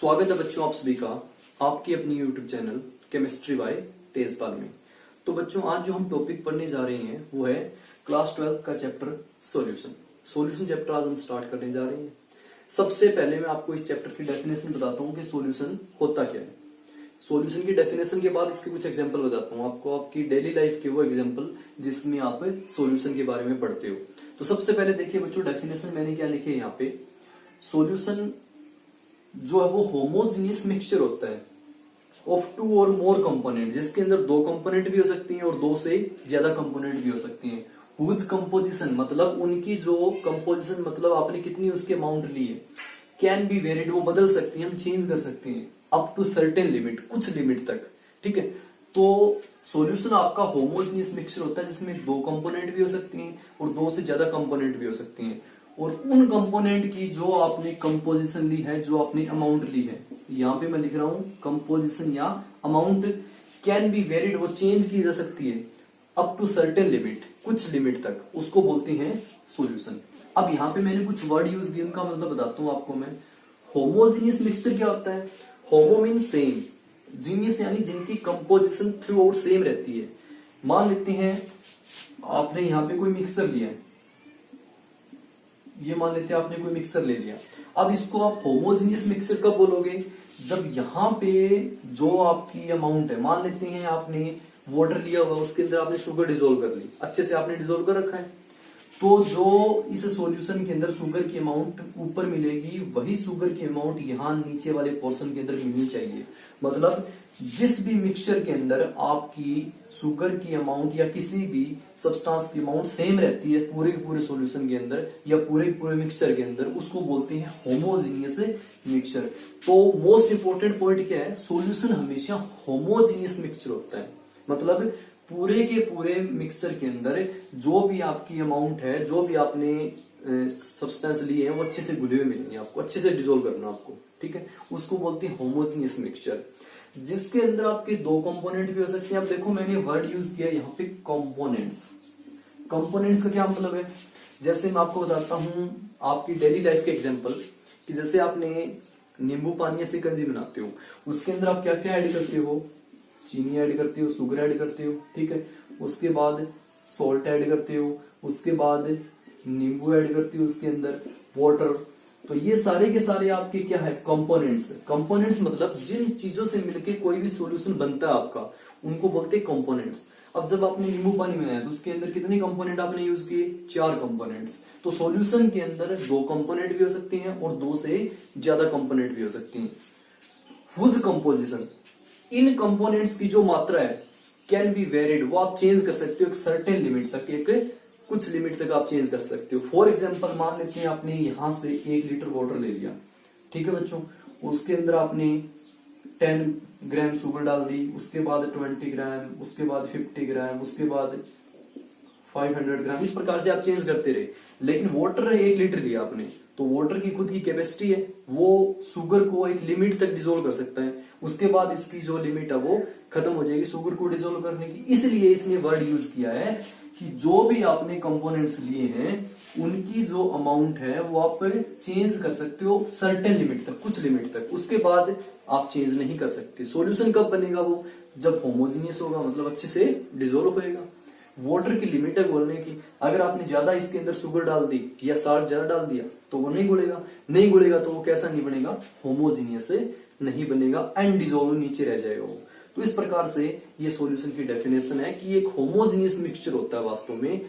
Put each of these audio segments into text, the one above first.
स्वागत है बच्चों आप सभी का आपकी अपनी YouTube channel chemistry bye Tejpal में। तो बच्चों आज जो हम टॉपिक पढ़ने जा रहे हैं वो है क्लास 12 का चैप्टर सॉल्यूशन चैप्टर आज हम स्टार्ट करने जा रहे हैं। सबसे पहले मैं आपको इस चैप्टर की डेफिनेशन बताता हूँ कि सॉल्यूशन होता क्या है। सॉल्यूशन की डेफिनेशन के बाद इसके कुछ एग्जांपल बताता हूँ आपको, आपकी डेली लाइफ के वो एग्जांपल जिसमें आप सॉल्यूशन के बारे में पढ़ते हो। तो सबसे पहले देखिए बच्चों, डेफिनेशन मैंने क्या लिखे यहाँ पे, सॉल्यूशन जो है वो होमोजीनियस मिक्सचर होता है ऑफ टू और मोर कंपोनेंट, जिसके अंदर दो कंपोनेंट भी हो सकती हैं और दो से ज्यादा कंपोनेंट भी हो सकती हैं। हुज कंपोजिशन मतलब उनकी जो कंपोजिशन मतलब आपने कितनी उसके अमाउंट ली है, कैन बी वेरिड वो बदल सकती है, हम चेंज कर सकते हैं अप टू सर्टेन लिमिट, कुछ लिमिट तक। ठीक है, तो सॉल्यूशन आपका होमोजीनियस मिक्सचर होता है जिसमें दो कंपोनेंट भी हो सकती हैं और दो से ज्यादा कंपोनेंट भी हो सकती हैं, और उन कंपोनेंट की जो आपने कंपोजिशन ली है, जो आपने अमाउंट ली है, यहाँ पे मैं लिख रहा हूं कंपोजिशन या अमाउंट, कैन बी वेरिड वो चेंज की जा सकती है अप टू सर्टेन लिमिट, कुछ लिमिट तक, उसको बोलते हैं सॉल्यूशन। अब यहाँ पे मैंने कुछ वर्ड यूज किए, उनका मतलब बताता हूँ आपको मैं। होमोजीनियस मिक्सचर क्या होता है? होमो मीन सेम, जीनियस यानी जिनकी कंपोजिशन थ्रू आउट सेम रहती है। मान लेते हैं आपने यहाँ पे कोई मिक्सर लिया है, ये मान लेते हैं आपने कोई मिक्सर ले लिया। अब इसको आप होमोजीनियस मिक्सर कब बोलोगे? जब यहाँ पे जो आपकी अमाउंट है, मान लेते हैं आपने वाटर लिया हुआ, उसके अंदर आपने शुगर डिसोल्व कर ली, अच्छे से आपने डिसोल्व कर रखा है, तो जो इस सॉल्यूशन के अंदर शुगर की अमाउंट ऊपर मिलेगी, वही शुगर की अमाउंट यहाँ नीचे वाले पोर्शन के अंदर मिलनी चाहिए। मतलब जिस भी मिक्सचर के अंदर आपकी शुगर की अमाउंट या किसी भी सब्सटेंस की अमाउंट सेम रहती है पूरे के पूरे सॉल्यूशन के अंदर या पूरे के पूरे मिक्सचर के अंदर, उसको बोलते हैं होमोजीनियस मिक्सचर। तो मोस्ट इंपोर्टेंट पॉइंट क्या है, सॉल्यूशन हमेशा होमोजीनियस मिक्सचर होता है। मतलब पूरे के पूरे मिक्सचर के अंदर जो भी आपकी अमाउंट है, जो भी आपने सब्सटेंस लिए हैं, वो अच्छे से घुले हुए मिलेंगे आपको, अच्छे से डिसोल्व करना आपको। ठीक है, उसको बोलते हैं होमोजीनियस मिक्सचर, जिसके अंदर आपके दो कंपोनेंट भी हो सकते हैं। अब देखो मैंने वर्ड यूज किया यहाँ पे कंपोनेंट्स। कंपोनेंट्स का क्या मतलब है? जैसे मैं आपको बताता हूँ आपकी डेली लाइफ के एग्जांपल, कि जैसे आपने नींबू पानी से शिकंजी बनाते हो, उसके अंदर आप क्या क्या ऐड करते हो? चीनी ऐड करते हो, शुगर ऐड करते हो, ठीक है, उसके बाद सॉल्ट ऐड करते हो, उसके बाद नींबू ऐड करते हो, उसके अंदर वाटर। तो ये सारे के सारे आपके क्या है? कंपोनेंट्स। कंपोनेंट्स मतलब जिन चीजों से मिलके कोई भी सॉल्यूशन बनता है आपका, उनको बोलते हैं कंपोनेंट्स। अब जब आपने नींबू पानी बनाया तो उसके अंदर कितने कंपोनेंट आपने यूज किए? 4 कंपोनेंट्स। तो सॉल्यूशन के अंदर दो कंपोनेंट भी हो सकते हैं और दो से ज्यादा कंपोनेंट भी हो सकती हैं। हुज कंपोजिशन, इन कंपोनेंट्स की जो मात्रा है, कैन बी वेरिड वो आप चेंज कर सकते हो एक सर्टेन लिमिट तक, एक कुछ लिमिट तक आप चेंज कर सकते हो। फॉर एग्जांपल मान लेते हैं आपने यहां से 1 लीटर वाटर ले लिया, ठीक है बच्चों, उसके अंदर आपने 10 ग्राम शुगर डाल दी, उसके बाद 20 ग्राम, उसके बाद 50 ग्राम, उसके बाद 500 ग्राम, इस प्रकार से आप चेंज करते रहे। लेकिन वाटर 1 लीटर लिया आपने, तो वाटर की खुद की कैपेसिटी है, वो शुगर को एक लिमिट तक डिसोल्व कर सकता है, उसके बाद इसकी जो लिमिट है वो खत्म हो जाएगी शुगर को डिसोल्व करने की। इसलिए इसने वर्ड यूज किया है कि जो भी आपने कंपोनेंट्स लिए हैं उनकी जो अमाउंट है वो आप चेंज कर सकते हो सर्टेन लिमिट तक, कुछ लिमिट तक, उसके बाद आप चेंज नहीं कर सकते। सॉल्यूशन कब बनेगा? वो जब होमोजीनियस होगा, मतलब अच्छे से डिसोल्व होएगा। वाटर की लिमिट है घोलने की, अगर आपने ज्यादा इसके अंदर शुगर डाल दी या साल्ट ज्यादा डाल दिया तो वो नहीं घुलेगा, नहीं घुलेगा तो वो कैसा नहीं बनेगा? होमोजीनियस नहीं बनेगा, एंड डिसोल्व नीचे रह जाएगा वो। तो इस प्रकार से ये सॉल्यूशन की डेफिनेशन है कि एक होमोजीनियस मिक्सचर होता है वास्तव में,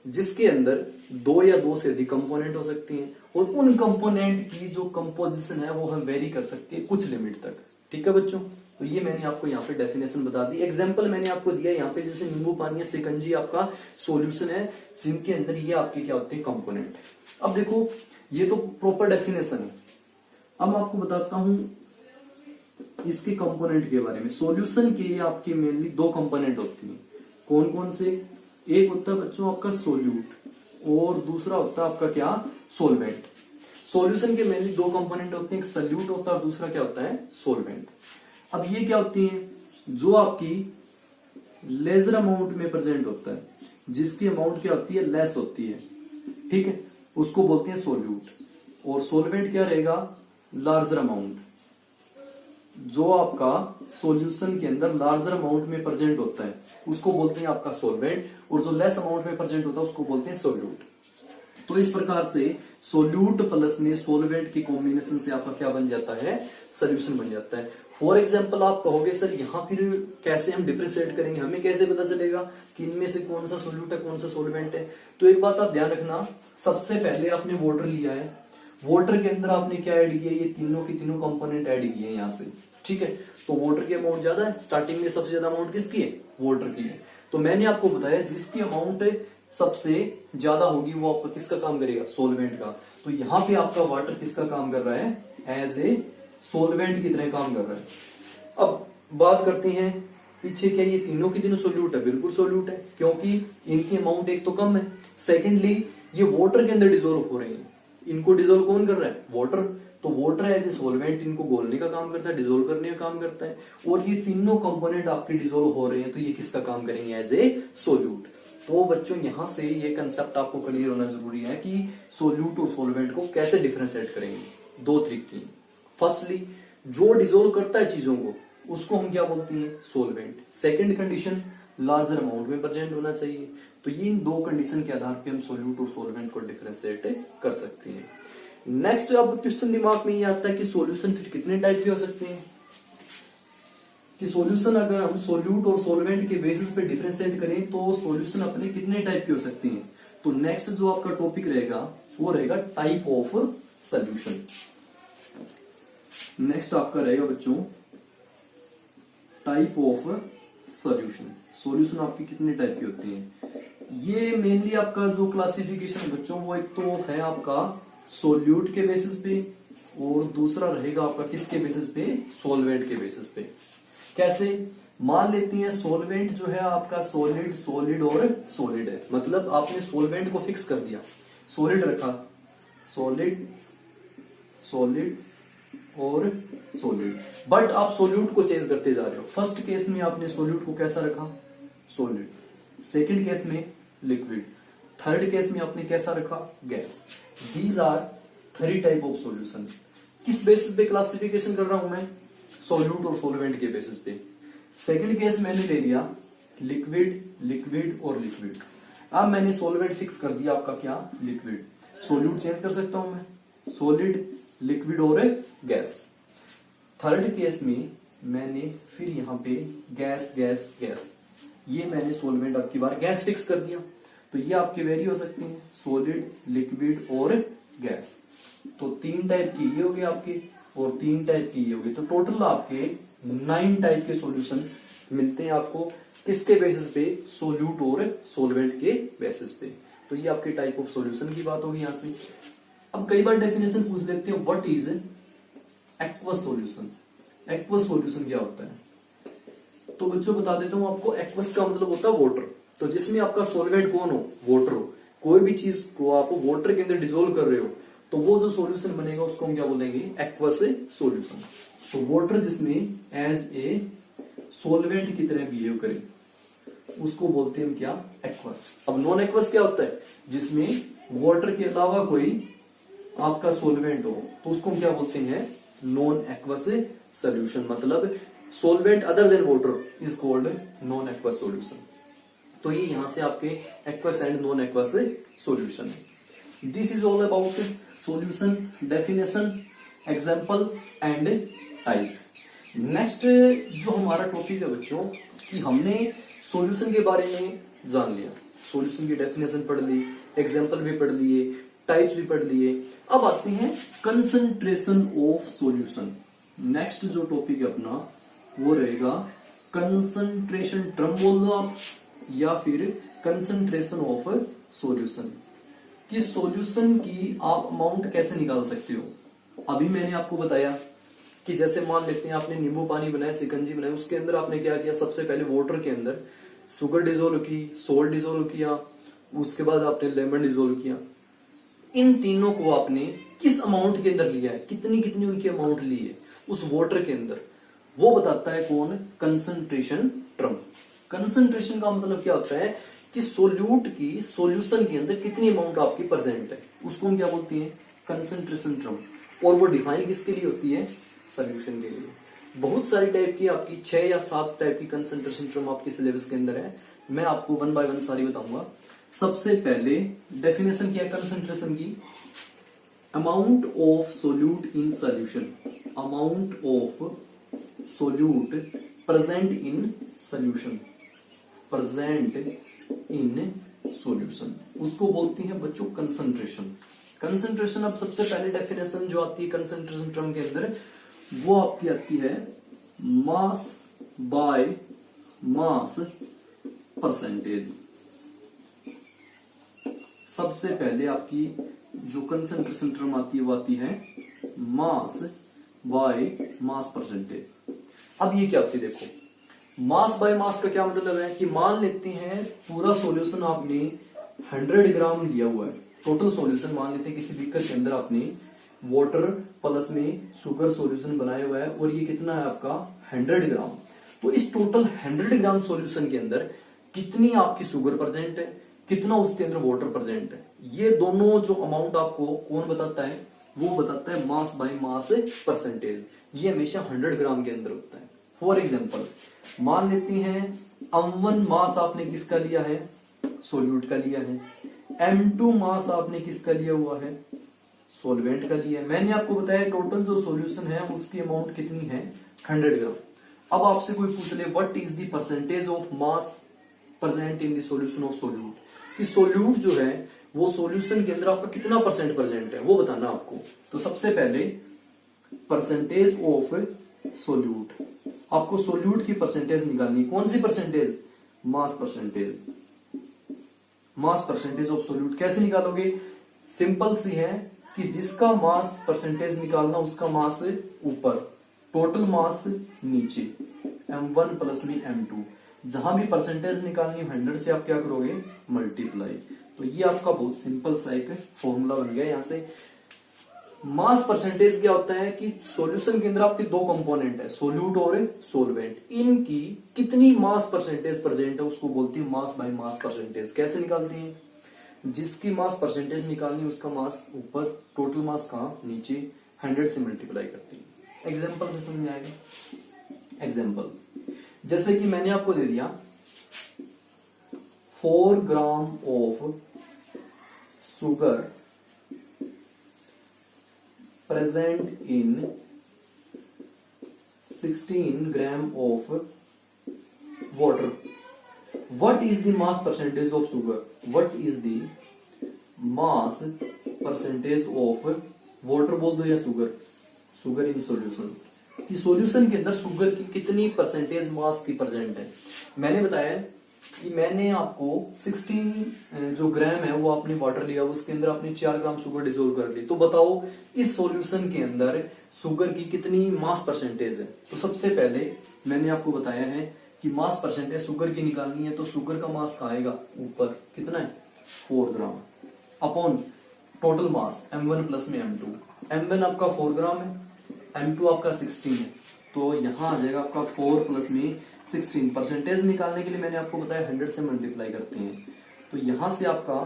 जिसके अंदर दो या दो से अधिक कंपोनेंट हो सकते हैं और उन कंपोनेंट की जो कंपोजिशन है वो हम वेरी कर सकते हैं कुछ लिमिट तक। ठीक है बच्चों, तो ये मैंने आपको यहाँ पे डेफिनेशन बता दी। एग्जांपल मैंने आपको दिया यहाँ पे, जैसे नींबू पानी या शिकंजी आपका सॉल्यूशन है जिनके अंदर ये आपके क्या होते हैं? कंपोनेंट। अब देखो ये तो प्रॉपर डेफिनेशन है, अब मैं आपको बताता हूं इसके कंपोनेंट के बारे में। सॉल्यूशन के आपके मेनली 2 कंपोनेंट होती हैं। कौन कौन से? एक होता है बच्चों आपका सोल्यूट और दूसरा होता है आपका क्या? सोलवेंट। सॉल्यूशन के मेनली 2 कंपोनेंट होते हैं, एक सल्यूट होता है और दूसरा क्या होता है? सोलवेंट। अब ये क्या होती है? जो आपकी लेजर अमाउंट में प्रेजेंट होता है, जिसकी अमाउंट क्या होती है? लेस होती है, ठीक है, उसको बोलते हैं सोल्यूट। और सोलवेंट क्या रहेगा? लार्जर अमाउंट, जो आपका सॉल्यूशन के अंदर लार्जर अमाउंट में प्रेजेंट होता है उसको बोलते हैं आपका सॉल्वेंट, और जो लेस अमाउंट में प्रेजेंट होता है उसको बोलते हैं सोल्यूट। तो इस प्रकार से सोल्यूट प्लस में सोलवेंट की कॉम्बिनेशन से आपका क्या बन जाता है, सोल्यूशन बन जाता है। फॉर एग्जाम्पल आप कहोगे सर यहाँ फिर कैसे हम डिफरेंशिएट करेंगे, हमें कैसे पता चलेगा कि इनमें से कौन सा सोल्यूट है कौन सा सोलवेंट है। तो एक बात आप ध्यान रखना, सबसे पहले आपने वाटर लिया है, वाटर के अंदर आपने क्या ऐड किया, ये तीनों की तीनों कंपोनेंट ऐड किए हैं यहाँ से, ठीक है। तो वाटर की अमाउंट ज्यादा है, स्टार्टिंग में सबसे ज्यादा अमाउंट किसकी है, वाटर की है। तो मैंने आपको बताया जिसकी अमाउंट सबसे ज्यादा होगी वो आपका किसका काम करेगा, सोलवेंट का। तो यहाँ पे आपका वाटर किसका काम कर रहा है, एज ए सोलवेंट की तरह काम कर रहा है। अब बात करते हैं पीछे, क्या ये तीनों की तीनों सोल्यूट है, बिल्कुल सोल्यूट है, क्योंकि इनकी अमाउंट एक तो कम है, सेकेंडली ये वाटर के अंदर डिजोल्व हो रहे हैं। इनको डिजोल्व कौन कर रहा है, वाटर। तो वाटर एज ए सोलवेंट इनको घोलने का काम करता है, डिजोल्व करने का काम करता है, और ये तीनों कंपोनेंट आपके डिजोल्व हो रहे हैं, तो ये किसका काम करेंगे, एज ए सोल्यूट। तो बच्चों यहां से ये कंसेप्ट आपको क्लियर होना जरूरी है कि सोल्यूट और सोलवेंट को कैसे डिफरेंशिएट करेंगे। दो तरीके, फर्स्टली जो डिजोल्व करता है चीजों को उसको हम क्या बोलते हैं, solvent. Second condition larger amount में प्रेजेंट होना चाहिए। तो ये इन दो कंडीशन के आधार पे हम सोल्यूट और सोलवेंट को डिफरेंशिएट कर सकते हैं। नेक्स्ट अब क्वेश्चन दिमाग में ये आता है कि सॉल्यूशन फिर कितने टाइप के हो सकते हैं, कि सॉल्यूशन अगर हम सोल्यूट और सोलवेंट के बेसिस पे डिफरेंशिएट करें तो सॉल्यूशन अपने कितने टाइप के हो सकते हैं। तो नेक्स्ट जो आपका टॉपिक रहेगा वो रहेगा टाइप ऑफ सॉल्यूशन। नेक्स्ट आपका रहेगा बच्चों टाइप ऑफ सॉल्यूशन। सॉल्यूशन आपके कितने टाइप के होते हैं, ये मेनली आपका जो क्लासिफिकेशन है बच्चों वो एक तो है आपका सोल्यूट के बेसिस पे, और दूसरा रहेगा आपका किसके बेसिस पे, सोलवेंट के बेसिस पे। कैसे, मान लेते हैं सोलवेंट जो है आपका सॉलिड, सॉलिड और सॉलिड है, मतलब आपने सोलवेंट को फिक्स कर दिया, सॉलिड रखा, सॉलिड, सॉलिड और सॉलिड, बट आप सोल्यूट को चेंज करते जा रहे हो। फर्स्ट केस में आपने सोल्यूट को कैसा रखा, सॉलिड, सेकंड केस में लिक्विड, थर्ड केस में आपने कैसा रखा, gas. These are 3 type of solution. किस बेसिस पे क्लासिफिकेशन कर रहा हूं मैं, सोल्यूट और सोलवेंट के बेसिस पे। सेकंड केस मैंने ले लिया लिक्विड, लिक्विड और लिक्विड। अब मैंने सोलवेंट फिक्स कर दिया आपका क्या, लिक्विड। सोल्यूट चेंज कर सकता हूं मैं, सॉलिड, लिक्विड और गैस। थर्ड केस में मैंने फिर यहाँ पे गैस, गैस, गैस, ये मैंने सोलवेंट अब की बार गैस फिक्स कर दिया। तो ये आपके वेरी हो सकते हैं, सॉलिड, लिक्विड और गैस। तो 3 टाइप की ये हो गए आपके, और 3 टाइप की ये हो गए। तो टोटल आपके 9 टाइप के सॉल्यूशन मिलते हैं आपको किसके बेसिस पे, सोल्यूट और सोलवेंट के बेसिस पे। तो ये आपके टाइप ऑफ सॉल्यूशन की बात होगी यहां से। अब कई बार डेफिनेशन पूछ लेते हैं, what is aqueous solution. Aqueous solution क्या होता है, तो बच्चों बता देता हूं आपको। एक्वस का मतलब होता है वाटर। तो जिसमें आपका सोलवेंट कौन हो, वाटर हो। कोई भी चीज को आप वाटर के अंदर डिसोल्व कर रहे हो तो वो जो सॉल्यूशन बनेगा उसको हम क्या बोलेंगे, एक्वस सॉल्यूशन। तो वाटर जिसमें एज ए सोलवेंट की तरह बिहेव करे उसको बोलते हैं हम क्या, एक्वस। अब नॉन एक्वस क्या होता है, जिसमें वाटर के अलावा कोई आपका सोलवेंट हो तो उसको हम क्या बोलते हैं, नॉन एक्वस सॉल्यूशन। मतलब solvent other than water is called non aqueous solution. तो ये यहां से आपके aqueous and non aqueous solution है। This is all about solution, definition, example and type. Next जो हमारा टॉपिक है बच्चों कि हमने सॉल्यूशन के बारे में जान लिया, सॉल्यूशन की डेफिनेशन पढ़ ली, एग्जांपल भी पढ़ लिए, टाइप्स भी पढ़ लिए। अब आते हैं कंसंट्रेशन ऑफ सॉल्यूशन। नेक्स्ट जो टॉपिक है अपना वो रहेगा कंसंट्रेशन, टर्म बोल दो आप, या फिर कंसंट्रेशन ऑफ सॉल्यूशन। कि सॉल्यूशन की आप अमाउंट कैसे निकाल सकते हो। अभी मैंने आपको बताया कि जैसे मान लेते हैं आपने नींबू पानी बनाया, शिकंजी बनाई, उसके अंदर आपने क्या किया, सबसे पहले वाटर के अंदर शुगर डिजोल्व की, सोल्ट डिजोल्व किया, उसके बाद आपने लेमन डिजोल्व किया। इन तीनों को आपने किस अमाउंट के अंदर लिया है, कितनी कितनी उनकी अमाउंट ली है उस वाटर के अंदर, वो बताता है कौन, कंसंट्रेशन टर्म। कंसंट्रेशन का मतलब क्या होता है कि सोल्यूट की सॉल्यूशन के अंदर कितनी अमाउंट आपकी प्रेजेंट है, उसको हम क्या बोलते हैं, कंसंट्रेशन टर्म। और वो डिफाइन किसके लिए होती है, सॉल्यूशन के लिए। बहुत सारी टाइप की आपकी 6 या 7 टाइप की कंसंट्रेशन टर्म आपके सिलेबस के अंदर है। मैं आपको वन बाय वन सारी बताऊंगा। सबसे पहले डेफिनेशन क्या है कंसंट्रेशन की, amount of solute in solution, amount of solute present in solution, present in solution, उसको बोलती है बच्चों कंसंट्रेशन। कंसंट्रेशन अब सबसे पहले डेफिनेशन जो आती है कंसंट्रेशन टर्म के अंदर वो आपकी आती है मास बाय मास परसेंटेज। सबसे पहले आपकी जो कंसंट्रेशन टर्म आती है वो आती है मास बाय मास परसेंटेज। अब ये क्या आती है देखो, मास बाय मास का क्या मतलब है कि मान लेते हैं पूरा सॉल्यूशन आपने 100 ग्राम दिया हुआ है, टोटल सॉल्यूशन मान लेते हैं किसी बीकर के अंदर आपने वाटर प्लस में शुगर सॉल्यूशन बनाया हुआ है और ये कितना है आपका 100 ग्राम। तो इस टोटल 100 ग्राम सॉल्यूशन के अंदर कितनी आपकी शुगर प्रेजेंट है, कितना उसके अंदर वाटर प्रेजेंट है, ये दोनों जो अमाउंट आपको कौन बताता है, वो बताता है मास बाय मास परसेंटेज। ये हमेशा 100 ग्राम के अंदर होता है। फॉर एग्जाम्पल मान लेते हैं M1 मास आपने किसका लिया है, सोल्यूट का लिया है, M2 मास आपने किसका लिया हुआ है, सोलवेंट का लिया है। मैंने आपको बताया टोटल जो सॉल्यूशन है उसकी अमाउंट कितनी है 100 ग्राम। अब आपसे कोई पूछ ले what is the percentage of mass present in the solution of solute, कि सोल्यूट जो है वो सॉल्यूशन के अंदर आपका कितना परसेंट प्रेजेंट है वो बताना आपको। तो सबसे पहले परसेंटेज ऑफ सोल्यूट, आपको सोल्यूट की परसेंटेज निकालनी, कौन सी percentage, mass percentage, mass percentage of solute. कैसे निकालोगे, सिंपल सी है कि जिसका मास परसेंटेज निकालना उसका मास ऊपर, टोटल मास नीचे, M1 प्लस में M2, जहां भी परसेंटेज निकालनी 100 से आप क्या करोगे मल्टीप्लाई। तो ये आपका बहुत सिंपल सा एक फॉर्मूला बन गया। यहां से मास परसेंटेज क्या होता है कि सॉल्यूशन के अंदर आपके दो कंपोनेंट है, सोल्यूट और सोलवेंट, इनकी कितनी मास परसेंटेज प्रेजेंट है उसको बोलती है मास बाय मास परसेंटेज। कैसे निकालते हैं, जिसकी मास परसेंटेज निकालनी उसका मास ऊपर, टोटल मास कहां नीचे, 100 से मल्टीप्लाई करते हैं। एग्जांपल से समझ आएगा। एग्जांपल जैसे कि मैंने आपको दे दिया 4 gram of sugar present in 16 gram of water. What is the mass percentage of sugar? What is the mass percentage of water बोल दो या सुगर, सुगर इन सॉल्यूशन, कि सॉल्यूशन के अंदर शुगर की कितनी परसेंटेज मास की प्रेजेंट है। मैंने बताया कि मैंने आपको 16 जो ग्राम है वो आपने वाटर लिया, उसके अंदर आपने 4 ग्राम शुगर डिसोल्व कर ली। तो बताओ इस सॉल्यूशन के अंदर शुगर की कितनी मास परसेंटेज है। तो सबसे पहले मैंने आपको बताया है कि मास परसेंटेज शुगर की निकालनी है, तो शुगर का मास कहाँ आएगा ऊपर, कितना है 4 ग्राम upon total mass M1 plus में M2। M1 आपका 4 ग्राम है, M2 आपका 16 है, तो यहां आ जाएगा आपका 4 प्लस में 16। परसेंटेज निकालने के लिए मैंने आपको बताया 100 से मल्टीप्लाई करते हैं, तो यहां से आपका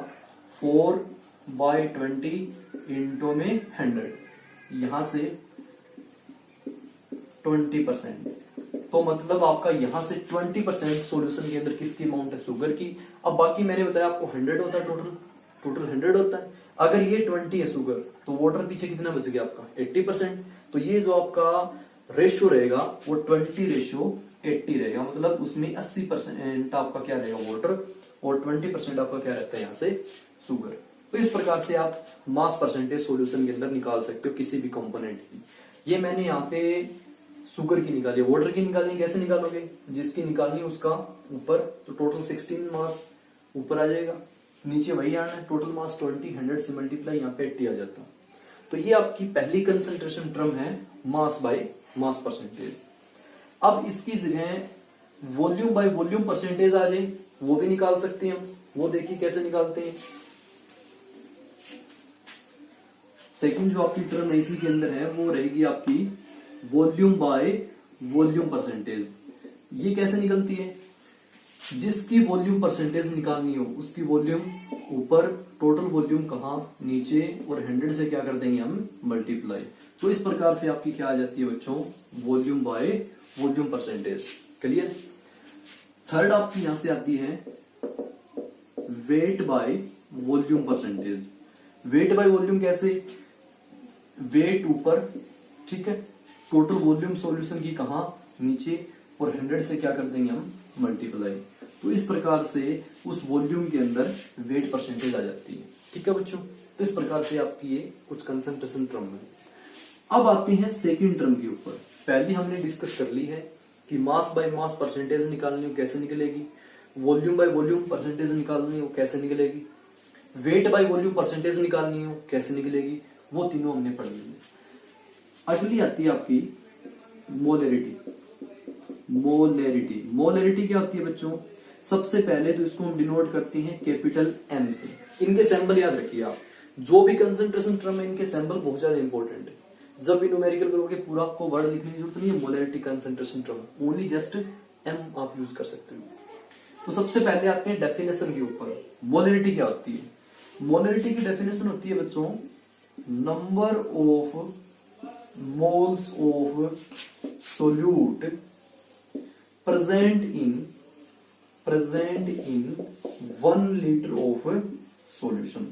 4/20 इंटू में 100, यहां से 20%। तो मतलब आपका यहां से 20% सॉल्यूशन के अंदर किसकी अमाउंट है, शुगर की। अब बाकी मैंने बताया आपको 100 होता है, टोटल 100 होता है। अगर ये 20 है शुगर, तो वाटर पीछे कितना बच गया आपका 80%। तो ये जो आपका रेशियो रहेगा वो 20:80 रहेगा, मतलब उसमें 80% आपका क्या रहेगा वाटर और 20% आपका क्या रहता है यहाँ से शुगर। तो इस प्रकार से आप मास परसेंटेज सॉल्यूशन के अंदर निकाल सकते हो किसी भी कंपोनेंट की। ये मैंने यहाँ पे शुगर की निकाली, वाटर की निकालनी कैसे निकालोगे, जिसकी निकालनी उसका ऊपर, तो टोटल 16 मास ऊपर आ जाएगा, नीचे वही आना है, टोटल मास 20, 100 से मल्टीप्लाई यहाँ पे 80 आ जाता। तो ये आपकी पहली कंसंट्रेशन टर्म है मास बाय मास परसेंटेज। अब इसकी जगह वॉल्यूम बाय वॉल्यूम परसेंटेज आ जाए, वो भी निकाल सकते हैं हम, वो देखिए कैसे निकालते हैं। सेकंड जो आपकी टर्म इसी के अंदर है वो रहेगी आपकी वॉल्यूम बाय वॉल्यूम परसेंटेज। ये कैसे निकलती है, जिसकी वॉल्यूम परसेंटेज निकालनी हो उसकी वॉल्यूम ऊपर टोटल वॉल्यूम कहाँ, नीचे, और 100 से क्या कर देंगे हम, मल्टीप्लाई। तो इस प्रकार से आपकी क्या आ जाती है बच्चों, volume by volume percentage. Clear. Third आपकी यहां से आती है weight by volume percentage. Weight by volume कैसे, वेट ऊपर, ठीक है, टोटल वॉल्यूम सॉल्यूशन की कहा, नीचे, और 100 से क्या कर देंगे हम, मल्टीप्लाई। तो इस प्रकार से उस वॉल्यूम के अंदर वेट परसेंटेज आ जाती है। ठीक है बच्चों। तो इस प्रकार से आपकी ये कुछ कंसंट्रेशन टर्म है। अब आते हैं सेकंड टर्म के ऊपर। पहली हमने डिस्कस कर ली है कि मास बाय मास परसेंटेज निकालनी हो कैसे निकलेगी, वॉल्यूम बाय वॉल्यूम परसेंटेज निकालनी हो कैसे निकलेगी, वेट बाय वॉल्यूम परसेंटेज निकालनी हो कैसे निकलेगी, वो तीनों हमने पढ़ ली। अगली आती है आपकी मोलरिटी। मोलरिटी, मोलरिटी क्या होती है बच्चों, सबसे पहले तो इसको हम डिनोट करते हैं कैपिटल एम से। इनके सिंबल याद रखिए आप, जो भी कंसंट्रेशन टर्म है इनके सिंबल बहुत ज्यादा इंपॉर्टेंट है। जब भी न्यूमेरिकल करोगे पूरा आपको वर्ड लिखने की जरूरत नहीं है, molarity concentration term, only just M आप यूज कर सकते हो। तो सबसे पहले आते हैं डेफिनेशन के ऊपर। मोलरिटी क्या होती है, मोलरिटी की डेफिनेशन होती है बच्चों, number of moles of solute present in 1 litre of solution.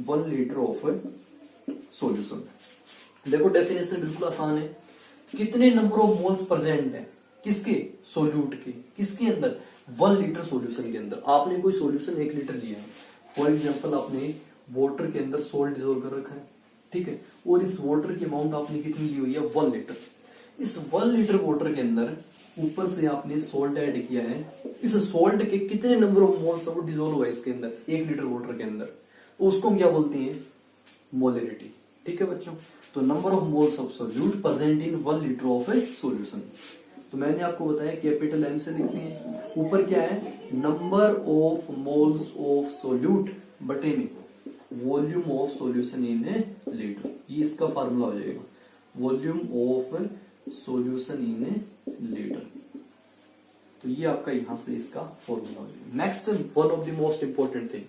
1 litre of solution. देखो डेफिनेशन बिल्कुल आसान है, कितने नंबर ऑफ मोल्स प्रेजेंट है, किसके, सोल्यूट के, किसके अंदर, 1 लीटर सॉल्यूशन के अंदर। आपने कोई सॉल्यूशन 1 लीटर लिया है, फॉर एग्जांपल आपने वाटर के अंदर सोल्ट डिसोल्व कर रखा है, ठीक है, और इस वाटर की अमाउंट आपने कितनी ली हुई है, 1 लीटर। इस 1 लीटर वाटर के अंदर ऊपर से आपने सोल्ट ऐड किया है, इस सोल्ट के कितने नंबर ऑफ मोल्स वो डिसोल्व हुआ इसके अंदर, 1 लीटर वाटर के अंदर, तो उसको हम क्या बोलते हैं, मोलरिटी। ठीक है बच्चों। तो number of moles of solute present in 1 litre of A solution. तो मैंने आपको बताया कैपिटल एम से लिखते हैं, ऊपर क्या है, number of moles of solute बटे में volume of solution in A litre, ये इसका फार्मूला हो जाएगा, volume of solution in A litre. तो ये आपका यहां से इसका फॉर्मूला हो जाएगा। Next, one of the most important thing,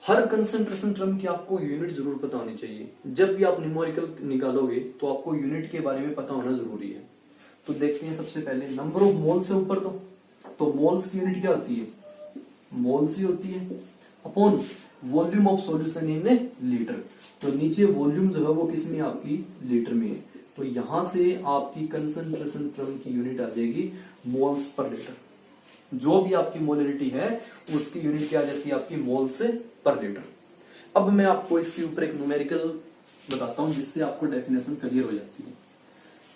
her concentration term की आपको यूनिट जरूर पता होनी चाहिए। जब भी आप न्यूमेरिकल निकालोगे तो आपको यूनिट के बारे में पता होना जरूरी है। तो देखते हैं सबसे पहले नंबर ऑफ मोल से ऊपर तो मोल्स की यूनिट क्या होती है, मोल्स ही होती है, upon volume of solution in litre. तो नीचे वॉल्यूम जो है वो किस में, आपकी लीटर में है। तो यहां से आपकी कंसंट्रेशन टर्म की यूनिट आ जाएगी मोल्स पर लीटर। जो भी आपकी मोलरिटी है उसकी यूनिट क्या आ जाती है, आपकी मोल्स पर लीटर। अब मैं आपको इसके ऊपर एक न्यूमेरिकल बताता हूं जिससे आपको डेफिनेशन क्लियर हो जाती है।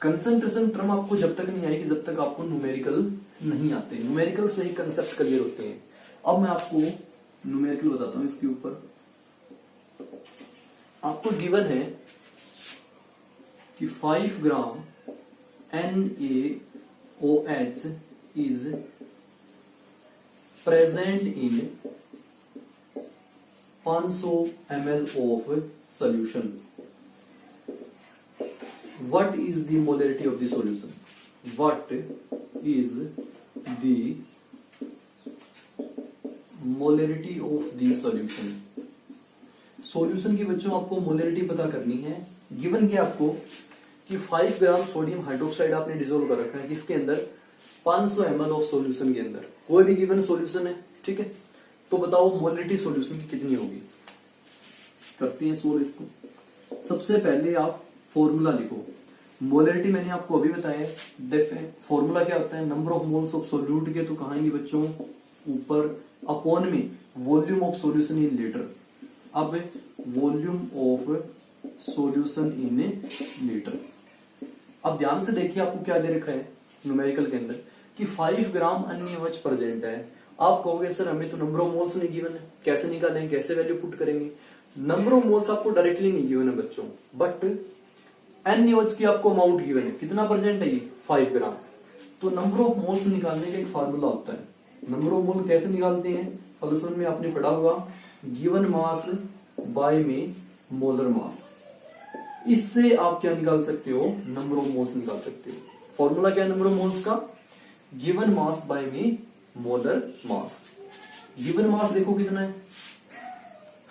कंसंट्रेशन टर्म आपको जब तक नहीं आएगी जब तक आपको न्यूमेरिकल नहीं आते, न्यूमेरिकल से ही कंसेप्ट क्लियर होते हैं। अब मैं आपको न्यूमेरिकल बताता हूं इसके ऊपर। आपको गिवन है कि 5 ग्राम NaOH is present in 500 ml of solution. What is the molarity of the solution? What is the molarity of the solution? Solution की बच्चों आपको मोलरिटी पता करनी है। गिवन क्या आपको कि 5 ग्राम सोडियम हाइड्रोक्साइड आपने डिसोल्व कर रखा है किसके अंदर, 500 ml ऑफ सॉल्यूशन के अंदर। कोई भी गिवन सॉल्यूशन है, ठीक है, तो बताओ मोलरिटी सॉल्यूशन की कितनी होगी। करते हैं सोल्व इसको। सबसे पहले आप फॉर्मूला लिखो। मोलरिटी मैंने आपको अभी बताया, फॉर्मूला क्या होता है, number of moles of solute के तो कहांगे बच्चों ऊपर, अपॉन में volume of solution in litre. अब volume of solution in litre. अब ध्यान से देखिए आपको क्या दे रखा है न्यूमेरिकल के अंदर कि 5 ग्राम NaOH प्रेजेंट है। आप कहोगे सर हमें तो नंबर ऑफ मोल्स नहीं गिवन है, कैसे निकालेंगे, कैसे वैल्यू पुट करेंगे। नंबर ऑफ मोल्स आपको डायरेक्टली नहीं गिवन है बच्चों, बट NaOH की आपको अमाउंट गिवन है, कितना प्रेजेंट है ये, 5 ग्राम। तो नंबर ऑफ मोल्स निकालने का एक फार्मूला होता है। नंबर ऑफ मोल कैसे निकालते हैं, प्लस 1 में आपने पढ़ा होगा, गिवन मास बाय में मोलर मास। इससे आप क्या निकाल सकते हो, नंबर ऑफ मोल्स निकाल सकते हो। फॉर्मूला क्या है नंबर ऑफ मोल्स का, गिवन मास बाय में मोलर मास। गिवन मास देखो कितना है,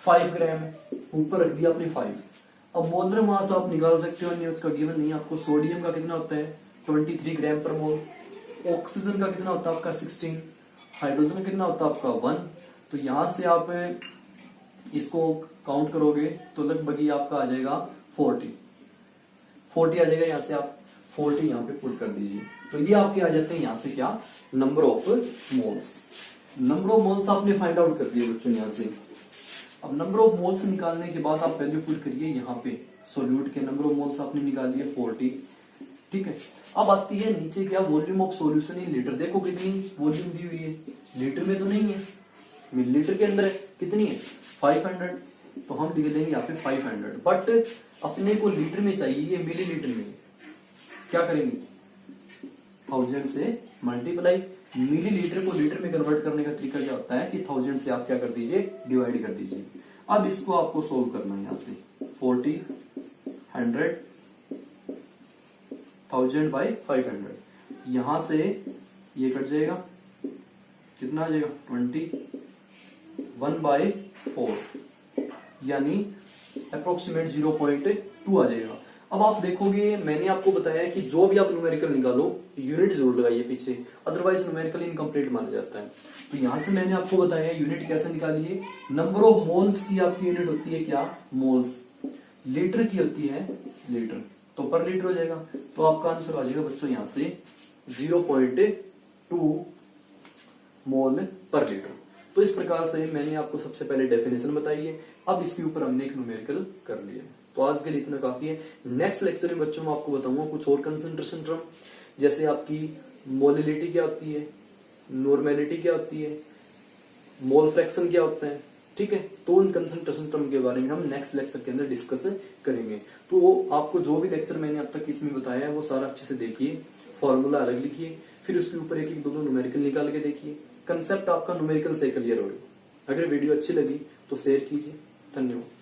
5 ग्राम है, ऊपर रख दिया आपने 5। अब मोलर मास आप निकाल सकते हो, नहीं उसका गिवन नहीं आपको। सोडियम का कितना होता है 23 ग्राम पर मोल, ऑक्सीजन का कितना होता है आपका 16, हाइड्रोजन का कितना होता है आपका 1। तो यहां से आप इसको काउंट करोगे तो लगभग ही आपका आ जाएगा 40 आ जाएगा। यहाँ से आप 40 यहाँ पे पुट कर दीजिए। तो ये आपके आ जाते हैं यहाँ से क्या, number of moles. Number of moles आपने फाइंड आउट कर दिए बच्चों यहाँ से। अब नंबर ऑफ मोल्स निकालने के बाद आप वैल्यू पुट करिए यहाँ पे, सोल्यूट के नंबर ऑफ मोल्स आपने निकाल लिए 40, ठीक है। अब आती है नीचे क्या, volume of solution in litre. देखो कितनी वॉल्यूम दी हुई है, लीटर में तो नहीं है, मिलीलीटर के अंदर है, कितनी है 500। तो हम लिख देंगे यहाँ पे 500, बट अपने को लीटर में चाहिए, मिलीलीटर में। क्या करेंगे, 1000 से मल्टीप्लाई। मिलीलीटर को लीटर में कन्वर्ट करने का तरीका क्या होता है कि 1000 से आप क्या कर दीजिए, डिवाइड कर दीजिए। अब इसको आपको सोल्व करना है यहाँ से, 40 100 1000 बाई 500। यहां से ये कट जाएगा, कितना आ जाएगा 21 बाई 4, यानी अप्रोक्सीमेट 0.2 आ जाएगा। अब आप देखोगे, मैंने आपको बताया कि जो भी आप न्यूमेरिकल निकालो यूनिट जरूर लगाइए पीछे, अदरवाइज न्यूमेरिकल इनकम्प्लीट माना जाता है। तो यहां से मैंने आपको बताया यूनिट कैसे निकालिए। नंबर ऑफ मोल्स की आपकी यूनिट होती है क्या, मोल्स। लीटर की होती है लीटर, तो पर लीटर हो जाएगा। तो आपका आंसर आ जाएगा बच्चों यहाँ से 0.2 मोल पर लीटर। तो इस प्रकार से मैंने आपको सबसे पहले डेफिनेशन बताई है। अब इसके ऊपर हमने एक न्यूमेरिकल कर लिया। तो आज के लिए इतना काफी है। नेक्स्ट लेक्चर में बच्चों मैं आपको बताऊंगा कुछ और कंसंट्रेशन टर्म, जैसे आपकी मोलिलिटी क्या होती है, नॉर्मेलिटी क्या होती है, मोल फ्रैक्शन क्या होता है, ठीक है। तो उन कंसंट्रेशन टर्म के बारे में हम नेक्स्ट लेक्चर के अंदर डिस्कस करेंगे। तो आपको जो भी लेक्चर मैंने अब तक इसमें बताया है वो सारा अच्छे से देखिए, फॉर्मूला अलग लिखिए, फिर उसके ऊपर एक एक दो न्यूमेरिकल निकाल के देखिए, कंसेप्ट आपका न्यूमेरिकल से क्लियर होगा। अगर वीडियो अच्छी लगी तो शेयर कीजिए। धन्यवाद।